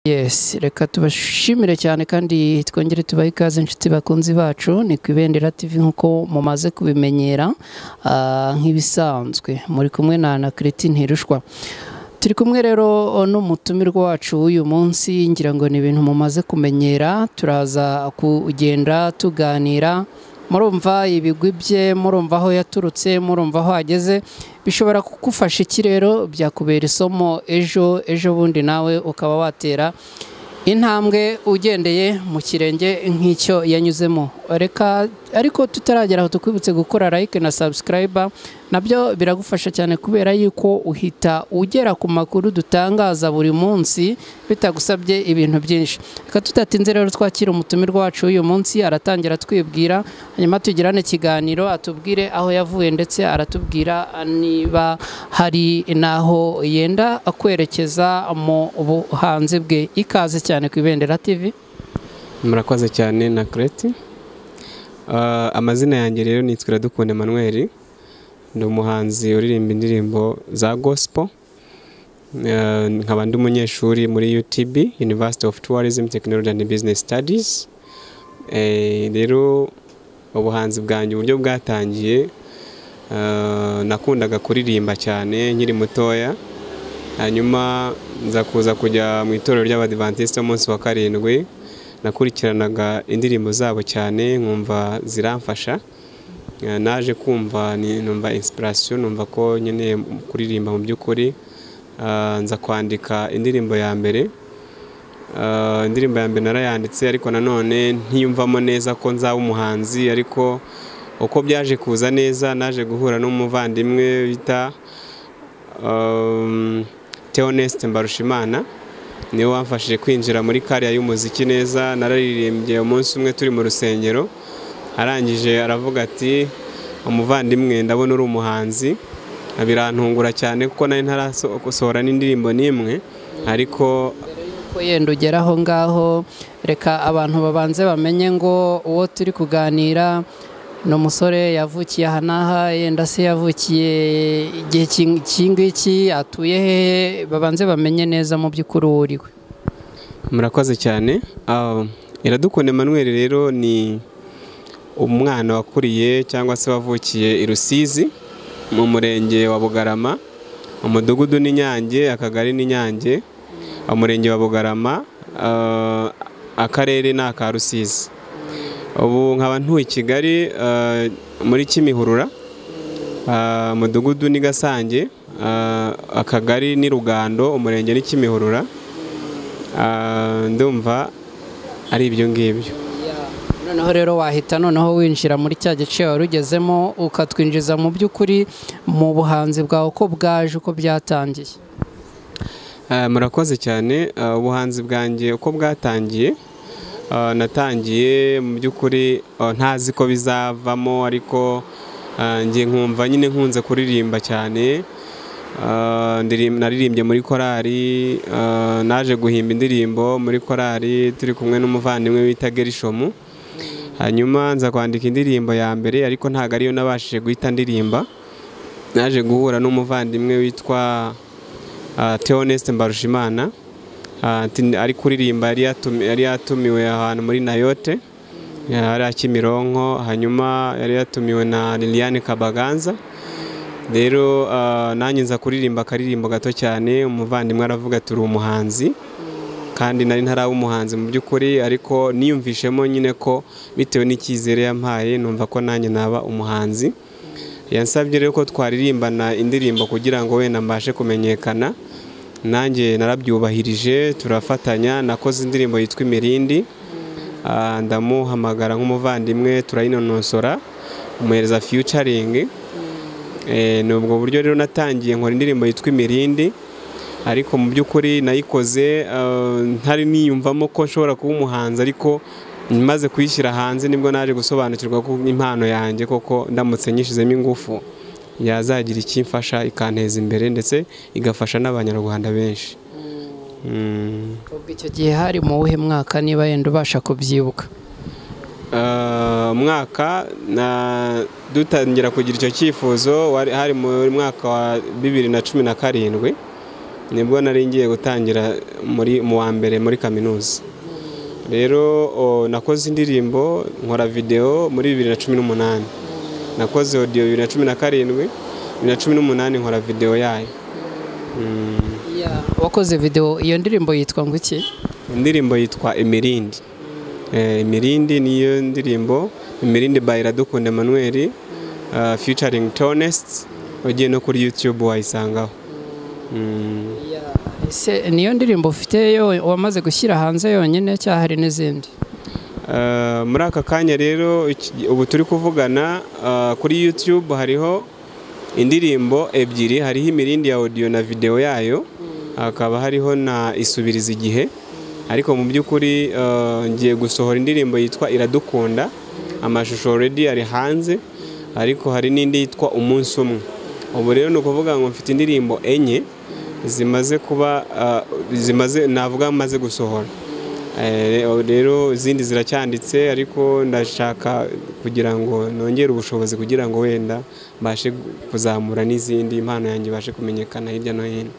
Yes, reka tubashimire cyane kandi twongere tubahe ikaze inshuti bakunzi bacu ni ku Ibendera TV nkuko mumaze kubimenyera nk'ibisanzwe muri kumwe na Kreti Ntirushwa. Turi kumwe rero n'umutumirwa wacu uyu munsi ngira ngo ni ibintu mumaze kumenyera, turaza kugenda tuganira, murumva ibigwi bye, murumva aho yaturutse, murumva aho ageze, bishobora kugufasha iki rero byakubera isomo ejo bundi nawe ukaba watera intambwe ugendeye mu kirenge nk'icyo yanyuzemo. Reka ariko tutaragera aho tukwibutse gukora like na subscribe, nabyo biragufasha cyane kubera yuko uhita ugera ku makuru dutangaza buri munsi bitagusabye ibintu byinshi. Reka tutatinze rero twakira umutumirwa wacu uyu munsi, aratangira twibwira, hanyuma tugirane ikiganiro, atubwire aho yavuye ndetse aratubwira niba hari naho yenda akwerekeza mu buhanzi bwe. Ikaze cyane ku Ibendera TV. Murakoze cyane na Kreti. Amazina yanjye rero nitwa Iradukunda Emmanuel, ndi umuhanzi uririmba indirimbo za gospel, nkaba ndi umunyeshuri muri UTB, University of Tourism, Technology and Business Studies. Rero ubuhanzi bwanjye uburyo bwatangiye, nakundaga kuririmba cyane nkiri mutoya, hanyuma nza kuza kujya mu itorero ry'Abadiventiste umunsi wa karindwi, nakurikiranaga indirimbo zabo cyane nkumva ziramfasha, naje kumva numva inspiration, numva ko nyine kuririmba mu by'ukuri, nza kwandika indirimbo ya mbere. Indirimbo ya mbere narayanditse ariko nanone ntiyumvamo neza ko nzaba umuhanzi, ariko uko byaje kuza neza naje guhura n'umuvandimwe bita Théoneste Mbarushimana, niwe wamfashije kwinjira muri kariya y'umuziki neza. Nararirimbye umunsi umwe turi mu rusengero, arangije aravuga ati umuvandimwe ndabona uri umuhanzi, birantungura cyane kuko nari ntarasohora n'indirimbo n'imwe, ariko ko yenda ugera aho ngaho reka abantu babanze bamenye ngo uwo turi kuganira no musore yavukiye aha n'aha, yenda se yavukiye igihe kingiki, atuye hehe, babanze bamenye neza mu by'ukuri uriwe. Murakoze cyane. Iradukunda Emmanuel rero ni umwana wakuriye cyangwa se wavukiye i Rusizi mu murenge wa Bugarama, umudugudu ni Nyange, akagari ni Nyange, umurenge wa Bugarama, akarere ni aka Rusizi. Ubu nkaba ntuye i Kigali muri Kimihurura, umudugudu ni Gasange, akagari ni Rugando, umurenge ni Kimihurura. Ndumva ari ibyo ngibyo. Noneho rero wahita noneho winjira muri cya gice wari ugezemo, ukatwinjiza mu by'ukuri mu buhanzi bwawe uko bwaje, uko byatangiye. Murakoze cyane. Ubuhanzi bwanjye uko bwatangiye, natangiye mu by'ukuri ntazi ko bizavamo, ariko ngiye nkumva nyine nkunze kuririmba cyane. Naririmbye muri korali, naje guhimba indirimbo muri korali turi kumwe n'umuvandimwe bita Gerishomu, hanyuma nza kwandika indirimbo ya mbere, ariko ntabwo ariyo nabashije guhita ndirimba. Naje guhura n'umuvandimwe witwa Théoneste Mbarushimana, ari kuririmba, yari yatumiwe ahantu muri Nayote, yari Kimironko, hanyuma yari yatumiwe na Rihanitse Baganza. Rero nanjye nza kuririmba akaririmbo gato cyane, umuvandimwe aravuga turi umuhanzi, kandi nari ntaraba umuhanzi mu by'ukuri, ariko niyumvishemo nyine ko bitewe n'icyizere yampaye numva ko nanjye naba umuhanzi. Yansabye rero ko twaririmbana indirimbo kugira ngo wenda mbashe kumenyekana, nanjye narabyubahirije, turafatanya. Nakoze indirimbo yitwa Imirindi, ndamuhamagara nk'umuvandimwe, turayinonosora, umuhereza featuring. Ni ubwo buryo rero natangiye nkora indirimbo yitwa Imirindi, ariko mu by'ukuri nayikoze ntari niyumvamo ko nshobora kuba umuhanzi, ariko maze kuyishyira hanze nibwo naje gusobanukirwa ko impano yanjye koko ndamutse nyishizemo ingufu yazagira ikimfasha, ikanteza imbere ndetse igafasha n'abanyarwanda benshi. Ubwo icyo gihe hari mu wuhe mwaka niba yenda ubasha kubyibuka? Mwaka dutangira kugira icyo cyifuzo hari mu mwaka wa 2017, nibwo nari ngiye gutangira mu wa mbere muri kaminuza. Rero nakoze indirimbo nkora video muri 2018, nakoze audio 2017, 2018 nkora video yayo. Wakoze video, iyo ndirimbo yitwa nguki? Indirimbo yitwa Imirindi. Imirindi niyo ndirimbo, Imirindi by Iradukunda Emmanuel featuring Tonest, ugiye no kuri YouTube wayisangaho. Niyo ndirimbo ufite yo wamaze gushyira hanze yonyine cyangwa hari n'izindi? Muri aka kanya rero ubu turi kuvugana kuri YouTube hariho indirimbo ebyiri, hariho Imirindi ya audio na video yayo, akaba hariho na Isubiriza Igihe. Ariko mu by'ukuri ngiye gusohora indirimbo yitwa Iradukunda, amashusho already ari hanze, ariko hari n'indi yitwa Umunsi Umwe. Ubu rero ni ukuvuga ngo mfite indirimbo enye zimaze kuba navuga maze gusohora. Rero izindi ziracyanditse, ariko ndashaka kugira ngo nongere ubushobozi kugira ngo wenda mbashe kuzamura n'izindi, impano yanjye ibashe kumenyekana hirya no hino.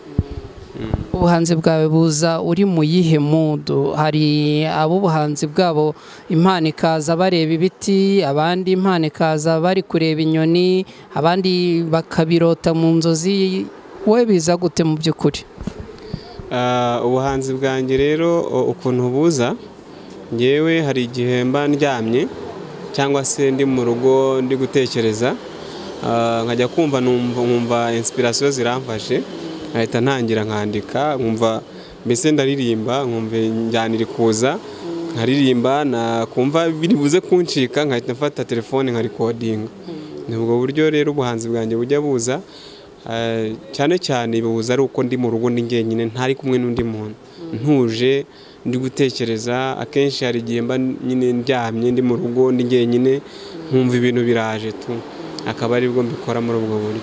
Ubuhanzi bwawe buza uri mu yihe mood? Hari abo ubuhanzi bwabo impano ikaza bareba ibiti, abandi impano ikaza bari kureba inyoni, abandi bakabirota mu nzozi. Wowe biza gute mu by'ukuri? Ubuhanzi bwanjye rero ukuntu buza, ngewe hari igihe mba ndyamye cyangwa se ndi mu rugo ndi gutekereza, nkajya kumva nkumva inspiration ziramfashe, nkahita ntangira nkandika, nkumva mbese ndaririmba, nkumva njyana iri kuza nkaririmba, nakumva biri buze kuncika nkahita mfata telefone nka recording. Nubwo buryo rero ubuhanzi bwanjye bujya buza, cyane cyane bibuza ari uko ndi mu rugo ndi njyenyine, ntari kumwe n'undi muntu, ntuje ndi gutekereza. Akenshi hari igihe mba nyine ndyamye ndi mu rugo ndi njyenyine, nkumva ibintu biraje tu, akaba ari bwo mbikora muri ubwo buryo.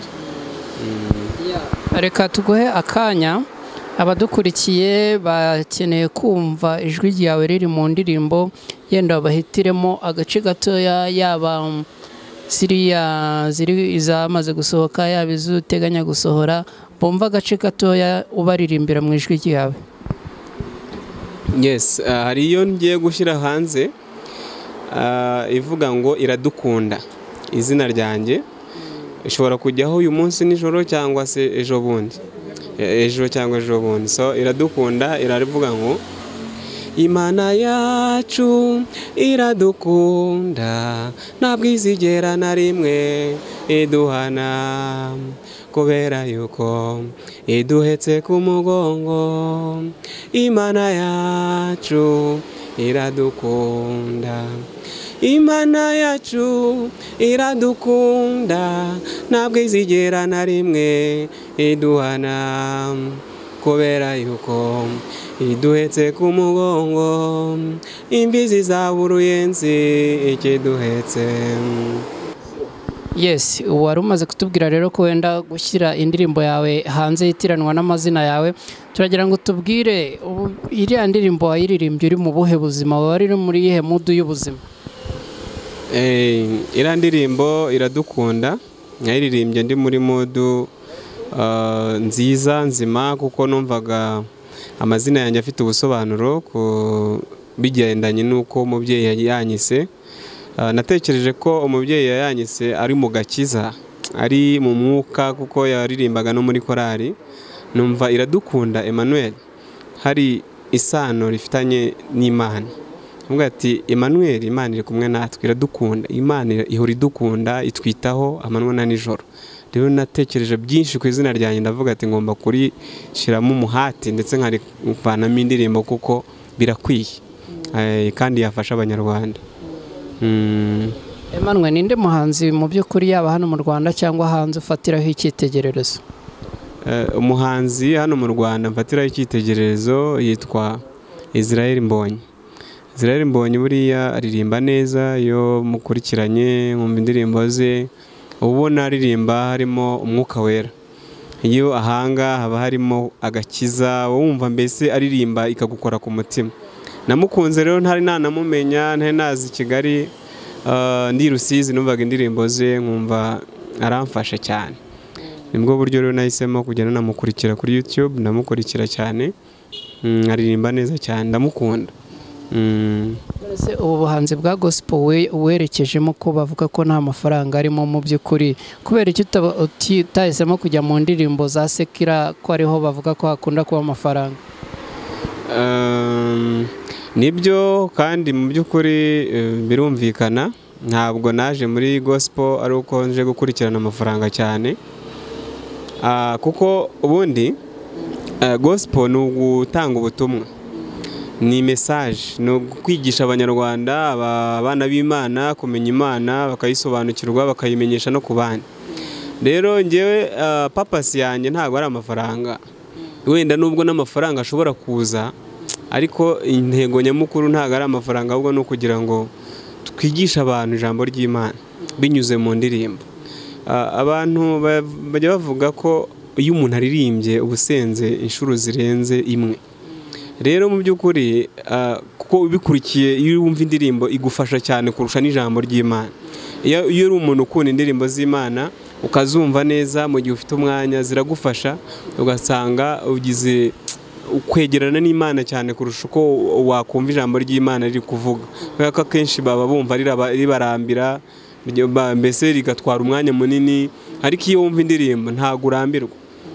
Reka tuguhe akanya, abadukurikiye bakeneye kumva ijwi ryawe riri mu ndirimbo, yenda bahitiremo agace gatoya, yaba ziri izamaze gusohoka, yaba izuteganya gusohora, bumva agace gatoya ubaririmbira mu ijwi ryawe. Yes, hari iyo ngiye gushyira hanze ivuga ngo Iradukunda, izina ryanjye ishobora kujyaho uyu munsi nijoro cyangwa se ejo bundi, ejo cyangwa ejo bundi. So Iradukunda iravuga ngo Imana yacu iradukunda, ntabwo izigera na rimwe iduhana, kubera yuko iduhetse ku mugongo. Imana yacu iradukunda, Imana yacu iradukunda, ntabwo izigera na rimwe iduhana, kubera yuko iduhetse ku mugongo. Imbizi za buruyenzi ikiduhetse. Yes, wari umaze kutubwira rero ko wenda gushyira indirimbo yawe hanze yitiranwa n'amazina yawe. Turagira ngo tubwire iriya ndirimbo wayiririmbye uri mu buhe buzima, wari uri muri ihe mood y'ubuzima? Iriya ndirimbo Iradukunda nayiririmbye ndi muri mood nziza nzima, kuko numvaga amazina yanjye afite ubusobanuro bigendanye n'uko umubyeyi yanyise. Natekereje ko umubyeyi yanyise ari mu gakiza, ari mu mwuka, kuko yaririmbaga no muri korali. Numva Iradukunda Emmanuel hari isano rifitanye n'Imana. Mvuga ati Emmanuel, Imana iri kumwe natwe, iradukunda, Imana ihora idukunda, itwitaho amanywa na nijoro. Rero natekereje byinshi ku izina ryanjye, ndavuga ati ngomba kurishyiramo umuhati ndetse nkarivanamo indirimbo kuko birakwiye kandi yafasha abanyarwanda. Emmanuel, ninde muhanzi mu by'ukuri yaba hano mu Rwanda cyangwa hanze ufatiraho icyitegererezo? Umuhanzi hano mu Rwanda mfatiraho icyitegererezo yitwa Israel MBONYI. Israel MBONYI buriya aririmba neza, iyo mukurikiranye mu indirimbo ze ubona aririmba harimo umwuka wera. Iyo ahanga haba harimo agakiza, wumva mbese aririmba ikagukora ku mutima. Namukunze rero ntari nanamumenya, ntari nazi Kigali, ndi Rusizi, numvaga indirimbo ze nkumva aramfasha cyane. nibwo buryo rero nahisemo kugenda namukurikira kuri YouTube, ndamukurikira cyane, aririmba neza cyane, ndamukunda. Ubu buhanzi bwa gospel werekejemo ko bavuga ko nta mafaranga arimo mu by'ukuri, kubera icyo utahisemo kujya mu ndirimbo za sekira ko ariho bavuga ko hakunda kuba amafaranga? Nibyo, kandi mu by'ukuri birumvikana, ntabwo naje muri gospel ari uko nje gukurikirana amafaranga cyane, kuko ubundi gospel ni ugutanga ubutumwa, ni message, no kwigisha abanyarwanda, abana b'Imana kumenya Imana, bakayisobanukirwa, bakayimenyesha no ku bandi. Rero ngewe purpose yanjye ntabwo ari amafaranga, wenda nubwo n'amafaranga ashobora kuza, ariko intego nyamukuru ntabwo ari amafaranga, ahubwo no kugira ngo twigishe abantu ijambo ry'Imana binyuze mu ndirimbo. Abantu bajya bavuga ko iyo umuntu aririmbye ubusenze inshuro zirenze imwe. Rero mu by'ukuri kuko ubikurikiye, iyo wumva indirimbo igufasha cyane kurusha n'ijambo ry'Imana. Iyo uri umuntu ukunda indirimbo z'Imana ukazumva neza mu gihe ufite umwanya, ziragufasha, ugasanga ugize ukwegerana n'Imana cyane kurusha uko wakumva ijambo ry'Imana riri kuvuga. Kubera ko akenshi baba bumva ribarambira, mbese rigatwara umwanya munini, ariko iyo wumva indirimbo ntabwo urambirwa.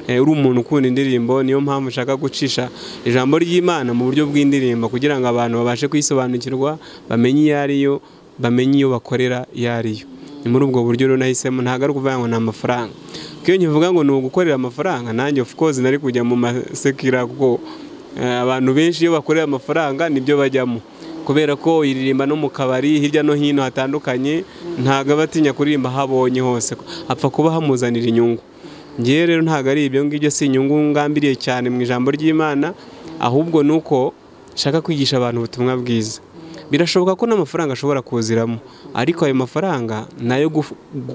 Uri umuntu ukunda indirimbo, niyo mpamvu ushaka gucisha ijambo ry'Imana mu buryo bw'indirimbo kugira ngo abantu babashe kwisobanukirwa, bamenye iyo ariyo, bamenye iyo bakorera iyo ariyo. Ni muri ubwo buryo rero nahisemo, ntabwo ari ukuvuga ngo ni amafaranga. Iyo nkivuga ngo ni ugukorera amafaranga, nanjye of course nari kujya mu masekira, kuko abantu benshi iyo bakorera amafaranga nibyo bajyamo, kubera ko iririmba no mu kabari hirya no hino hatandukanye, ntabwo abatinya kuririmba habonye hose, apfa kuba hamuzanira inyungu. Ngiye rero ntabwo ari ibyo ngibyo, si inyungu ngambiriye cyane mu ijambo ry'Imana, ahubwo nuko shaka kwigisha abantu ubutumwa bwiza. Birashoboka ko n'amafaranga ashobora kuziramo, ariko ayo mafaranga nayo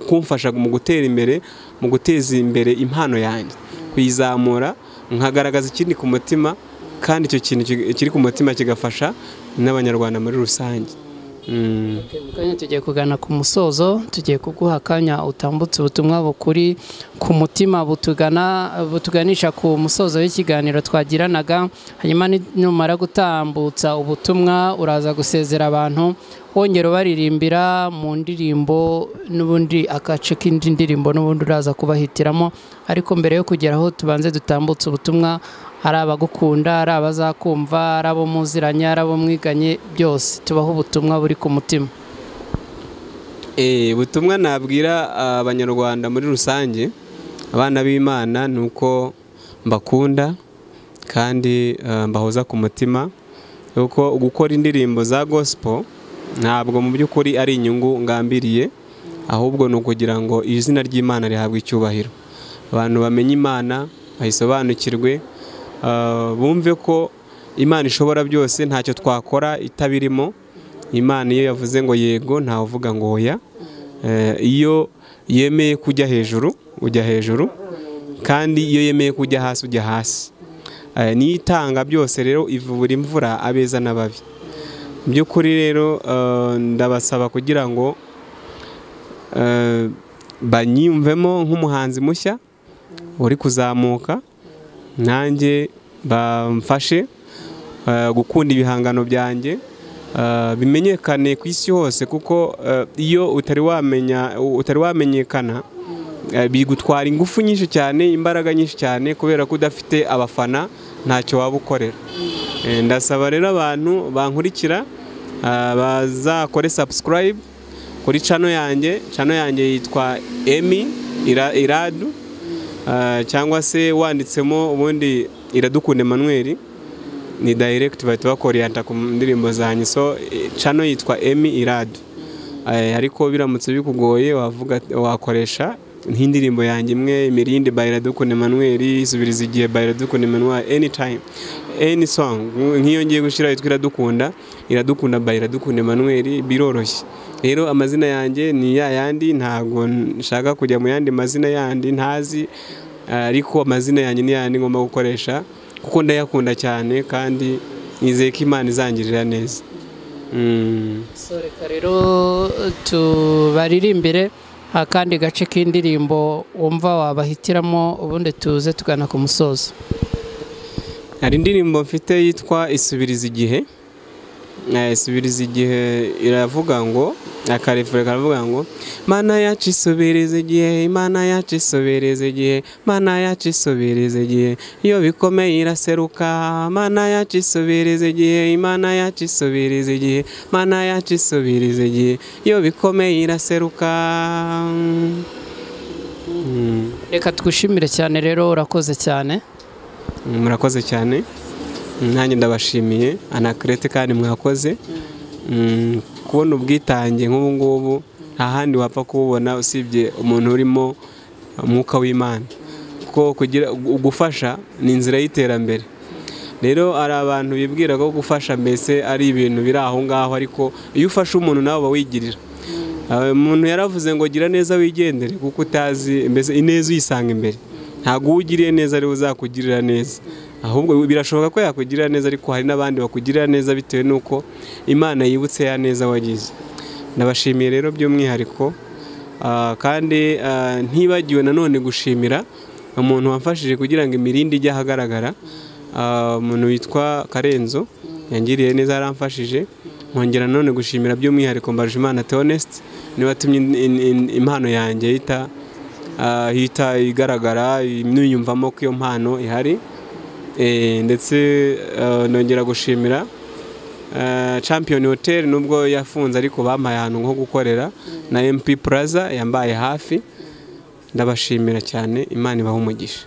kumfasha mu gutera imbere, mu guteza imbere impano yanjye, kuyizamura, nkagaragaza ikindi ku mutima, kandi icyo kintu kiri ku mutima kigafasha n'abanyarwanda muri rusange. Kanya tugiye kugana ku musozo, tugiye kuguha akanya utambutse ubutumwa bukuri ku mutima butuganisha ku musozo w'ikiganiro twagiranaga. Hanyuma numara gutambutsa ubutumwa uraza gusezera abantu, wongera baririmbira mu ndirimbo, n'ubundi agace k'indi ndirimbo n'ubundi uraza kubahitiramo. Ariko mbere yo kugeraho tubanze dutambutse ubutumwa, ari abagukunda, ari abazakumva, ari abo muziranye, ari abo mwiganye, byose tubaho ubutumwa buri ku mutima. Ubutumwa nabwira abanyarwanda muri rusange, abana b'Imana, ni uko mbakunda kandi mbahoza ku mutima, kuko gukora indirimbo za gospel ntabwo mu by'ukuri ari inyungu ngambiriye, ahubwo ni ukugira ngo izina ry'Imana rihabwe icyubahiro, abantu bamenye Imana, bayisobanukirwe, bumve ko Imana ishobora byose, ntacyo twakora itabirimo. Imana iyo yavuze ngo yego, ntawe uvuga ngo oya. Iyo yemeye kujya hejuru ujya hejuru, kandi iyo yemeye kujya hasi ujya hasi. Niyo itanga byose rero, ivubura imvura abeza n'ababi. Mu by'ukuri rero ndabasaba kugira ngo banyiyumvemo nk'umuhanzi mushya uri kuzamuka, nanjye bamfashe gukunda ibihangano byanjye, bimenyekane ku isi hose, kuko iyo utari wamenyekana bigutwara ingufu nyinshi cyane, imbaraga nyinshi cyane, kubera ko udafite abafana ntacyo waba ukorera. Ndasaba rero abantu bankurikira bazakore subscribe kuri channel yanjye yitwa Emi Iradu, cyangwa se wanditsemo ubundi Iradukunda Emmanuel, ni direct bahita bakoriyanta ku ndirimbo zanjye. So channel yitwa Emi Iradu, ariko biramutse bikugoye wakoresha nk'indirimbo yanjye imwe, Imirindi by Iradukunda Emmanuel, Isubiriza igihe by Iradukunda Emmanuel, anytime any song nk'iyo ngiye gushyira yitwa Iradukunda by Iradukunda Emmanuel, biroroshye. Rero amazina yanjye ni yandi, ntabwo nshaka kujya mu yandi mazina yandi ntazi, ariko amazina yanjye ni yandi ngomba gukoresha, kuko ndayakunda cyane kandi nizeye ko Imana izangirira neza. So reka rero tubaririmbire akandi gace k'indirimbo wumva wabahitiramo ubundi tuze tugana ku musozo. Hari indirimbo mfite yitwa Isubiriza Igihe. Isubiriza Igihe iravuga ngo akarefure karavuga ngo Mana yacu isubiriza igihe, Imana yacu isubiriza igihe, Mana yacu isubiriza igihe, iyo bikomeye iraseruka. Mana yacu isubiriza igihe, Imana yacu isubiriza igihe, Mana yacu isubiriza igihe, iyo bikomeye iraseruka. Reka twishimire cyane rero, urakoze cyane. Murakoze cyane, nanjye ndabashimiye anakrete kandi mwakoze. Kubona ubwitange nk'ubu ngubu nta handi wapfa kububona usibye umuntu urimo umwuka w'Imana, kuko kugira gufasha ni inzira y'iterambere. Rero ari abantu bibwira ko gufasha mbese ari ibintu biri aho ngaho, ariko iyo ufashe umuntu nawe uba wigirira. Umuntu yaravuze ngo gira neza wigendere, kuko utazi mbese ineza uyisanga imbere. Ntabwo ugiriye neza ari uzakugirira neza, ahubwo birashoboka ko yakugirira neza, ariko hari n'abandi bakugirira neza bitewe n'uko Imana yibutse ya neza wagize. Ndabashimiye rero by'umwihariko, kandi ntibagiwe nanone gushimira umuntu wamfashije kugira ngo imirindi ijye ahagaragara. Umuntu witwa Karenzo yangiriye neza, yaramfashije. Nkongera nanone gushimira by'umwihariko Mbarushimana Theoneste, niwe watumye impano yanjye hita igaragara, niyumvamo ko iyo mpano ihari. Ndetse nongera gushimira Champion Hotel, nubwo yafunze ariko bampaye ahantu nko gukorera, na MP Plaza yambaye hafi. Ndabashimira cyane, Imana ibahe umugisha.